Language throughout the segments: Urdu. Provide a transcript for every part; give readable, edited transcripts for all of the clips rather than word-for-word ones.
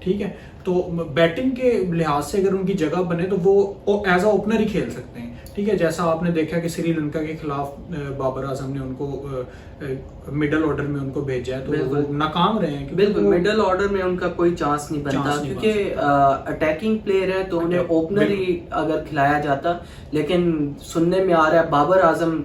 ٹھیک ہے. تو بیٹنگ کے لحاظ سے اگر ان کی جگہ بنے تو وہ ایز اے اوپنر ہی کھیل سکتے ہیں. ٹھیک ہے, جیسا آپ نے دیکھا کہ سری لنکا کے خلاف بابر اعظم نے ان کو مڈل آرڈر میں ان کو بھیجا ہے تو وہ ناکام رہے ہیں. بالکل مڈل آرڈر میں ان کا کوئی چانس نہیں بنتا کیونکہ اٹیکنگ پلیئر ہے تو انہیں اوپنر ہی اگر کھلایا جاتا. لیکن سننے میں آ رہا ہے بابر اعظم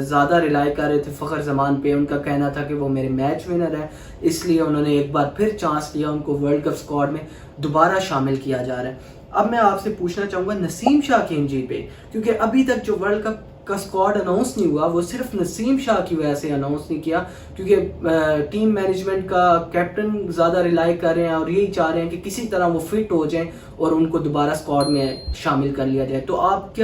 زیادہ ریلائی کر رہے تھے فخر زمان پہ. ان کا کہنا تھا کہ وہ میرے میچ ونر ہے, اس لیے انہوں نے ایک بار پھر چانس لیا, ان کو ورلڈ کپ اسکواڈ میں دوبارہ شامل کیا جا رہا ہے. اب میں آپ سے پوچھنا چاہوں گا نسیم شاہ کی انجری پہ, کیونکہ ابھی تک جو ورلڈ کپ کا اسکواڈ اناؤنس نہیں ہوا وہ صرف نسیم شاہ کی وجہ سے اناؤنس نہیں کیا, کیونکہ ٹیم مینجمنٹ کا کیپٹن زیادہ ریلائی کر رہے ہیں اور یہی چاہ رہے ہیں کہ کسی طرح وہ فٹ ہو جائیں اور ان کو دوبارہ اسکواڈ میں شامل کر لیا جائے. تو آپ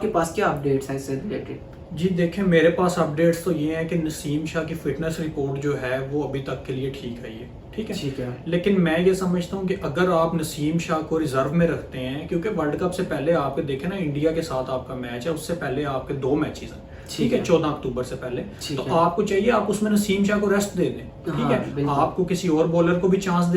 کے پاس کیا اپڈیٹس ہیں اس سے ریلیٹڈ؟ جی دیکھیں, میرے پاس اپڈیٹس تو یہ ہیں کہ نسیم شاہ کی فٹنس رپورٹ جو ہے وہ ابھی تک کے لیے ٹھیک ہے. ٹھیک ہے, لیکن میں یہ سمجھتا ہوں کہ اگر آپ نسیم شاہ کو ریزرو میں رکھتے ہیں, کیونکہ ورلڈ کپ سے پہلے آپ دیکھیں نا انڈیا کے ساتھ آپ کا میچ ہے, اس سے پہلے آپ کے 2 میچز ہیں. ٹھیک ہے, 14 اکتوبر سے پہلے, تو آپ کو چاہیے آپ اس میں نسیم شاہ کو ریسٹ دے دیں. ٹھیک ہے, آپ کو کسی اور بولر کو بھی چانس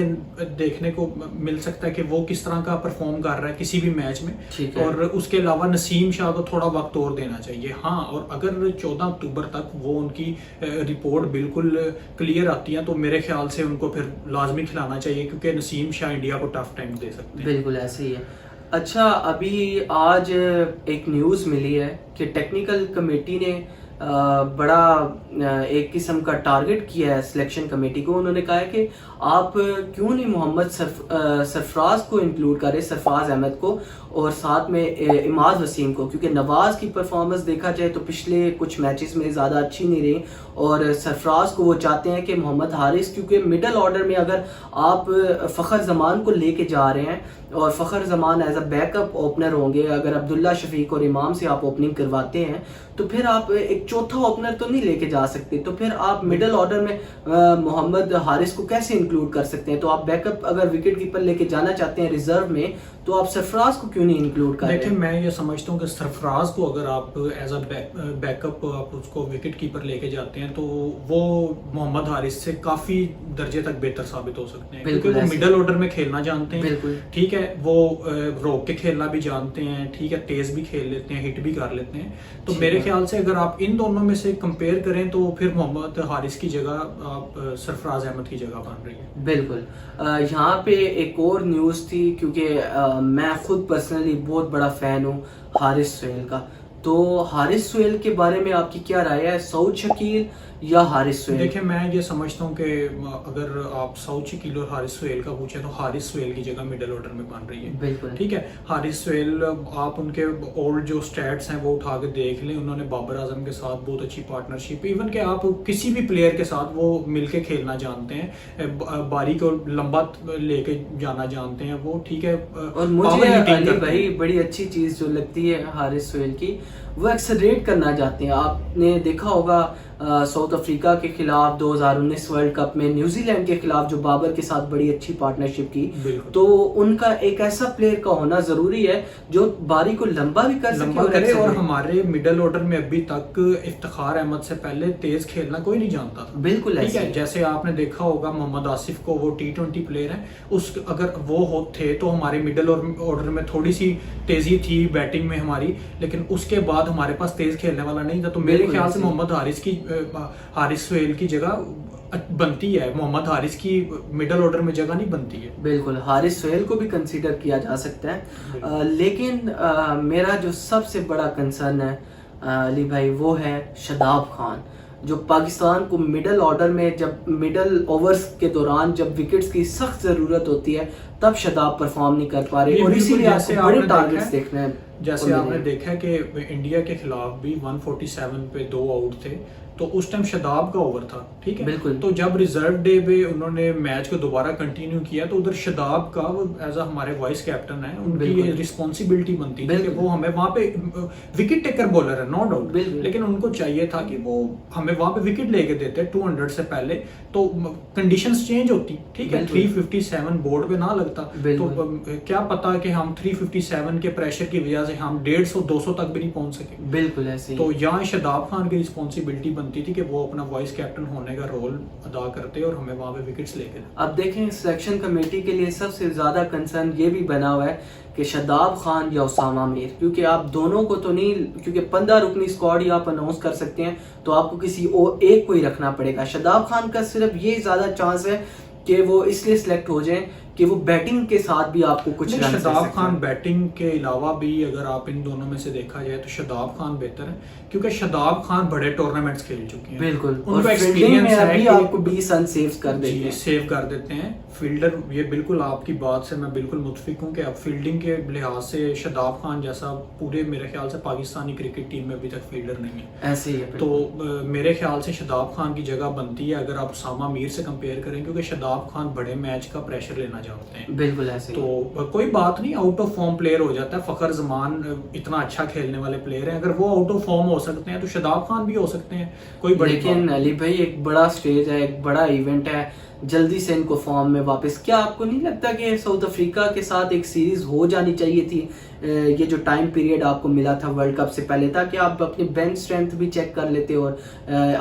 دیکھنے کو مل سکتا ہے کہ وہ کس طرح کا پرفارم کر رہا ہے کسی بھی میچ میں, اور اس کے علاوہ نسیم شاہ کو تھوڑا وقت اور دینا چاہیے. ہاں, اور اگر 14 اکتوبر تک وہ ان کی رپورٹ بالکل کلیئر آتی ہے تو میرے خیال سے ان کو پھر لازمی کھلانا چاہیے, کیونکہ نسیم شاہ انڈیا کو ٹف ٹائم دے سکتے ہیں. بالکل ایسے ہی ہے. اچھا, ابھی آج ایک نیوز ملی ہے کہ ٹیکنیکل کمیٹی نے بڑا ایک قسم کا ٹارگٹ کیا ہے سلیکشن کمیٹی کو. انہوں نے کہا ہے کہ آپ کیوں نہیں محمد سرفراز کو انکلوڈ کریں, سرفراز احمد کو, اور ساتھ میں اماد وسیم کو, کیونکہ نواز کی پرفارمنس دیکھا جائے تو پچھلے کچھ میچز میں زیادہ اچھی نہیں رہی, اور سرفراز کو وہ چاہتے ہیں کہ محمد حارث, کیونکہ مڈل آرڈر میں اگر آپ فخر زمان کو لے کے جا رہے ہیں اور فخر زمان as a back up opener ہوں گے, اگر عبداللہ شفیق اور امام سے آپ اوپننگ کرواتے ہیں تو پھر آپ ایک چوتھا اوپنر تو نہیں لے کے جا سکتے, تو پھر آپ مڈل آرڈر میں محمد حارث کو کیسے انکلوڈ کر سکتے ہیں؟ تو آپ بیک اپ اگر وکٹ کیپر لے کے جانا چاہتے ہیں ریزرو میں تو آپ سرفراز کو کیوں نہیں انکلوڈ کر رہے ہیں؟ دیکھیں, میں یہ سمجھتا ہوں کہ سرفراز کو اگر آپ ایز اے بیک اپ آپ اس کو وکٹ کیپر لے کے جاتے ہیں تو وہ محمد حارث سے کافی درجے تک بہتر ثابت ہو سکتے ہیں, کیونکہ وہ مڈل آرڈر میں کھیلنا جانتے ہیں. ٹھیک ہے, وہ روک کے کھیلنا بھی جانتے ہیں. ٹھیک ہے, تیز بھی کھیل لیتے ہیں, ہٹ بھی کر لیتے ہیں. تو میرے خیال سے اگر آپ ان دونوں میں سے کمپیئر کریں تو پھر محمد حارث کی جگہ آپ سرفراز احمد کی جگہ بن رہی ہے. بالکل. یہاں پہ ایک اور نیوز تھی, کیونکہ میں خود پرسنلی بہت بڑا فین ہوں حارث سہیل کا, تو حارث سہیل کے بارے میں آپ کی کیا رائے ہے, سعود شکیل یا حارث سہیل؟ دیکھیں, میں یہ سمجھتا ہوں کہ اگر آپ سعود شکیل اور حارث سہیل کا پوچھیں تو حارث سہیل کی جگہ مڈل آرڈر میں بن رہی ہے. بالکل. ٹھیک ہے, حارث سہیل آپ ان کے اولڈ جو سٹیٹس ہیں وہ اٹھا کے دیکھ لیں, انہوں نے بابر اعظم کے ساتھ بہت اچھی پارٹنرشپ, ایون کہ آپ کسی بھی پلیئر کے ساتھ وہ مل کے کھیلنا جانتے ہیں, باری کو لمبا لے کے جانا جانتے ہیں وہ. ٹھیک ہے, اور مجھے علی بھائی بڑی اچھی چیز جو لگتی ہے حارث سہیل کی, وہ ایکسلریٹ کرنا چاہتے ہیں. آپ نے دیکھا ہوگا ساؤتھ افریقہ کے خلاف 2019 ورلڈ کپ میں, نیوزی لینڈ کے خلاف جو بابر کے ساتھ بڑی اچھی پارٹنرشپ کی, تو ان کا ایک ایسا پلیئر کا ہونا ضروری ہے جو باری کو لمبا بھی کر سکے. اور ہمارے مڈل آرڈر میں ابھی تک افتخار احمد سے پہلے تیز کھیلنا کوئی نہیں جانتا تھا. بالکل. ٹھیک ہے, جیسے آپ نے دیکھا ہوگا محمد آصف کو, وہ T20 پلیئر ہیں, اس اگر وہ تھے تو ہمارے مڈل آرڈر میں تھوڑی سی تیزی تھی بیٹنگ میں ہماری, لیکن اس کے بعد ہمارے پاس تیز کھیلنے والا نہیں تھا. تو میرے خیال سے محمد حارث سہیل کی جگہ بنتی ہے, محمد حارث کی مڈل آرڈر میں جگہ نہیں بنتی ہے. بالکل, حارث سہیل کو بھی کنسیڈر کیا جا سکتا ہے. لیکن میرا جو سب سے بڑا کنسرن ہے علی بھائی وہ ہے شاداب خان, جو پاکستان کو مڈل آرڈر میں جب مڈل اوورز کے دوران جب وکٹس کی سخت ضرورت ہوتی ہے تب شاداب پرفارم نہیں کر پا رہے, اور اسی لیے آپ کو بڑے ٹارگٹس دیکھنا ہے. جیسے آپ نے دیکھا کہ انڈیا کے خلاف بھی 147 پہ 2 آؤٹ تھے, تو اس ٹائم شاداب کا اوور تھا. ٹھیک ہے, بالکل. تو جب ریزرو ڈے پہ انہوں نے میچ کو دوبارہ کنٹینیو کیا تو ادھر شاداب کا ایز اے ہمارے وائس کیپٹن ہے, ان کی رسپانسبلٹی بنتی ہے کہ وہ ہمیں وہاں پہ وکٹ ٹیکر بولر ہے, نو ڈاؤٹ, لیکن ان کو چاہیے تھا کہ وہ ہمیں وہاں پہ وکٹ لے کے دیتے 200 سے پہلے, تو کنڈیشنز چینج ہوتی. ٹھیک ہے, 357 بورڈ پہ نہ لگتا تو کیا پتا کہ ہم 357 کے پریشر کی وجہ سے ہم 150-200 تک بھی نہیں پہنچ سکے. بالکل ایسے. تو یہاں شاداب خان کی رسپانسبلٹی بنتی تھی کہ وہ اپنا وائس کیپٹن ہونے کا رول ادا کرتے اور ہمیں وہاں پہ وکٹس لے کے. اب دیکھیں سلیکشن کمیٹی کے لیے سب سے زیادہ کنسرن یہ بھی بنا ہوا ہے کہ شاداب خان یا اسامہ میر, کیونکہ آپ دونوں کو تو نہیں, کیونکہ 15 رکنی اسکواڈ ہی آپ اناؤنس کر سکتے ہیں, تو آپ کو کسی ایک کو ہی رکھنا پڑے گا. شاداب خان کا صرف یہ زیادہ چانس ہے کہ وہ اس لیے سلیکٹ ہو جائیں کہ وہ بیٹنگ کے ساتھ بھی آپ کو کچھ رن. شاداب خان بیٹنگ کے علاوہ بھی اگر آپ ان دونوں میں سے دیکھا جائے تو شاداب خان بہتر ہے, کیونکہ شاداب خان بڑے ٹورنامنٹس کھیل چکے ہیں. بالکل, ان کا ایکسپیرینس ہے کہ آپ کو 20 رن سیو کر دیں گے, سیو کر دیتے ہیں. فیلڈر, یہ بالکل آپ کی بات سے میں بالکل متفق ہوں کہ اب فیلڈنگ کے لحاظ سے شاداب خان جیسا پورے میرے خیال سے پاکستانی کرکٹ ٹیم میں ابھی تک فیلڈر نہیں ہے. ایسے ہی ہے. تو میرے خیال سے شاداب خان کی جگہ بنتی ہے اگر آپ اسامہ میر سے کمپیئر کریں, کیونکہ شاداب خان بڑے میچ کا پریشر لینا چاہتے ہیں. بالکل ایسے. تو کوئی بات نہیں, آؤٹ آف فارم پلیئر ہو جاتا ہے. فخر زمان اتنا اچھا کھیلنے والے پلیئر ہیں, اگر وہ آؤٹ آف فارم ہو سکتے ہیں تو شاداب خان بھی ہو سکتے ہیں. کوئی بڑی, لیکن علی بھائی ایک بڑا سٹیج ہے, ایک بڑا ایونٹ ہے, جلدی سے ان کو فارم میں واپس. کیا آپ کو نہیں لگتا کہ ساؤتھ افریقہ کے ساتھ ایک سیریز ہو جانی چاہیے تھی, یہ جو ٹائم پیریڈ آپ کو ملا تھا ورلڈ کپ سے پہلے, تاکہ آپ اپنی بینچ اسٹرینتھ بھی چیک کر لیتے اور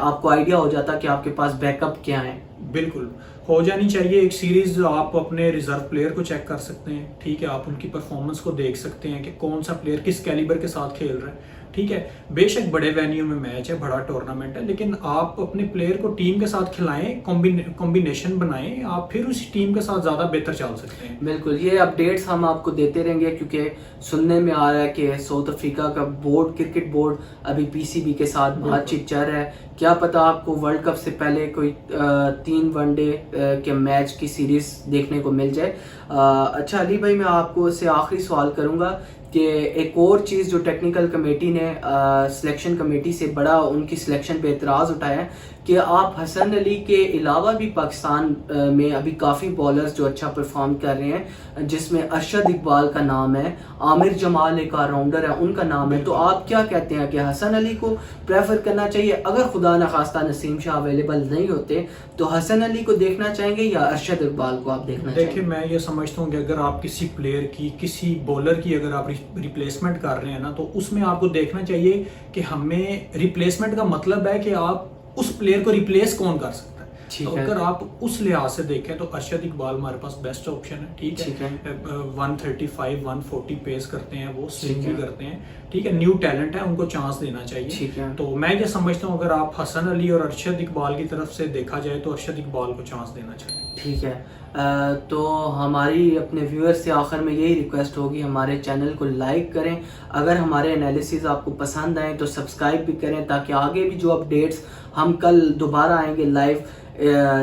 آپ کو آئیڈیا ہو جاتا کہ آپ کے پاس بیک اپ کیا ہے. بالکل ہو جانی چاہیے ایک سیریز. آپ اپنے ریزرو پلیئر کو چیک کر سکتے ہیں, ٹھیک ہے, آپ ان کی پرفارمنس کو دیکھ سکتے ہیں کہ کون سا پلیئر کس کیلیبر کے ساتھ کھیل رہا ہے. ٹھیک ہے, بے شک بڑے وینیو میں میچ ہے, بڑا ٹورنامنٹ ہے, لیکن آپ اپنے پلیئر کو ٹیم کے ساتھ کھلائیں, کمبینیشن بنائیں, آپ پھر اسی ٹیم کے ساتھ زیادہ بہتر چل سکتے ہیں. بالکل, یہ اپڈیٹس ہم آپ کو دیتے رہیں گے, کیونکہ سننے میں آ رہا ہے کہ ساؤتھ افریقہ کا بورڈ, کرکٹ بورڈ ابھی PCB کے ساتھ بات چیت چل رہا ہے. کیا پتا آپ کو ورلڈ کپ سے پہلے کوئی 3 ون ڈے کے میچ کی سیریز دیکھنے کو مل جائے. اچھا علی بھائی, میں آپ کو سے آخری سوال کروں گا کہ ایک اور چیز جو ٹیکنیکل کمیٹی نے سلیکشن کمیٹی سے بڑا ان کی سلیکشن پہ اعتراض اٹھایا ہے کہ آپ حسن علی کے علاوہ بھی پاکستان میں ابھی کافی بالرز جو اچھا پرفارم کر رہے ہیں, جس میں ارشد اقبال کا نام ہے, عامر جمال ایک آل راؤنڈر ہے, ان کا نام ہے. تو آپ کیا کہتے ہیں کہ حسن علی کو پریفر کرنا چاہیے, اگر خدا نخواستہ نسیم شاہ اویلیبل نہیں ہوتے تو حسن علی کو دیکھنا چاہیں گے یا ارشد اقبال کو آپ دیکھنا چاہیں گے؟ دیکھیں, میں یہ سمجھتا ہوں کہ اگر آپ کسی پلیئر کی, کسی بولر کی اگر آپ ریپلیسمنٹ کر رہے ہیں نا, تو اس میں آپ کو دیکھنا چاہیے کہ ہمیں ریپلیسمنٹ کا مطلب ہے کہ آپ اس پلیئر کو ریپلیس کون کر سکتا ہے. تو اگر آپ اس لحاظ سے دیکھیں تو ارشد اقبال ہمارے پاس بیسٹ آپشن ہے. ٹھیک ہے, 135 140 پیس کرتے ہیں, وہ سوئنگ بھی کرتے ہیں. ٹھیک ہے, نیو ٹیلنٹ ہے, ان کو چانس دینا چاہیے. تو میں یہ سمجھتا ہوں اگر آپ حسن علی اور ارشد اقبال کی طرف سے دیکھا جائے تو ارشد اقبال کو چانس دینا چاہیے. ٹھیک ہے, تو ہماری اپنے ویور سے آخر میں یہی ریکویسٹ ہوگی, ہمارے چینل کو لائک کریں, اگر ہمارے انالیسز آپ کو پسند آئیں تو سبسکرائب بھی کریں, تاکہ آگے بھی جو اپڈیٹس ہم کل دوبارہ آئیں گے لائیو,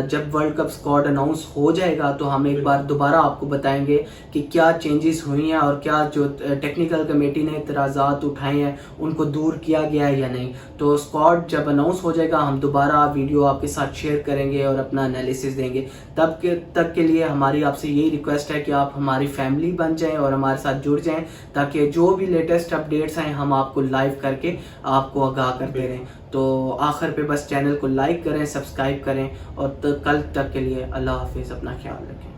جب ورلڈ کپ اسکواڈ اناؤنس ہو جائے گا تو ہم ایک بار دوبارہ آپ کو بتائیں گے کہ کیا چینجز ہوئی ہیں اور کیا جو ٹیکنیکل کمیٹی نے اعتراضات اٹھائے ہیں ان کو دور کیا گیا ہے یا نہیں. تو اسکواڈ جب اناؤنس ہو جائے گا ہم دوبارہ ویڈیو آپ کے ساتھ شیئر کریں گے اور اپنا انالیسز دیں گے. تب تک کے لیے ہماری آپ سے یہی ریکویسٹ ہے کہ آپ ہماری فیملی بن جائیں اور ہمارے ساتھ جڑ جائیں, تاکہ جو بھی لیٹسٹ اپڈیٹس ہیں ہم آپ کو لائیو کر کے آپ کو آگاہ کرتے رہیں. تو آخر پہ بس چینل کو لائک کریں, سبسکرائب کریں, اور کل تک کے لیے اللہ حافظ, اپنا خیال رکھیں.